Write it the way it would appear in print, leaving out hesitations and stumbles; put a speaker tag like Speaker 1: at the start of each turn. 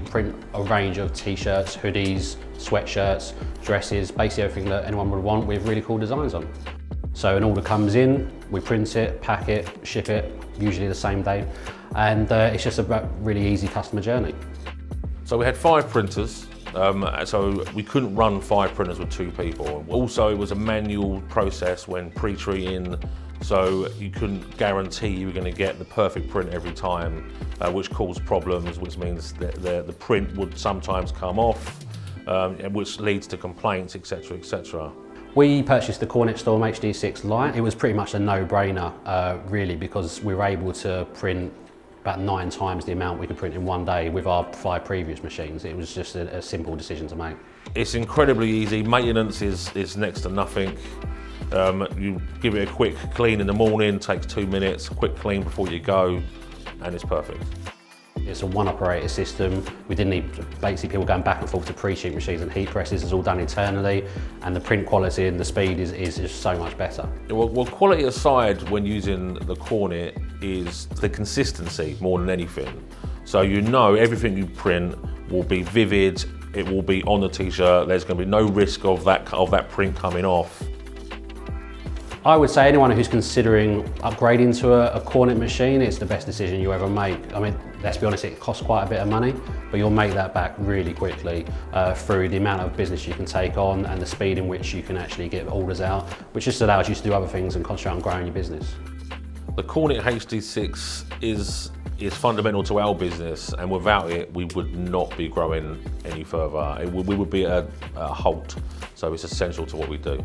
Speaker 1: print a range of t-shirts, hoodies, sweatshirts, dresses, basically everything that anyone would want with really cool designs on. So an order comes in, we print it, pack it, ship it, usually the same day, and it's just a really easy customer journey.
Speaker 2: So we had 5 printers, so we couldn't run 5 printers with 2 people. Also, it was a manual process when pre-treating, so you couldn't guarantee you were going to get the perfect print every time, which caused problems, which means that the print would sometimes come off, which leads to complaints, etc., etc.
Speaker 1: We purchased the Kornit Storm HD6 Lite. It was pretty much a no-brainer, really, because we were able to print about 9 times the amount we could print in one day with our 5 previous machines. It was just a simple decision to make.
Speaker 2: It's incredibly easy. Maintenance is next to nothing. You give it a quick clean in the morning, takes 2 minutes, quick clean before you go, and it's perfect.
Speaker 1: It's a one operator system. We didn't need basically people going back and forth to pre-sheet machines and heat presses. It's all done internally, and the print quality and the speed is just so much better.
Speaker 2: Well, quality aside, when using the Kornit, is the consistency more than anything. So you know everything you print will be vivid, it will be on the t-shirt, there's going to be no risk of that print coming off.
Speaker 1: I would say anyone who's considering upgrading to a Kornit machine, it's the best decision you ever make. I mean, let's be honest, it costs quite a bit of money, but you'll make that back really quickly through the amount of business you can take on and the speed in which you can actually get orders out, which just allows you to do other things and concentrate on growing your business.
Speaker 2: The Kornit HD6 is fundamental to our business, and without it, we would not be growing any further. We would be at a halt, so it's essential to what we do.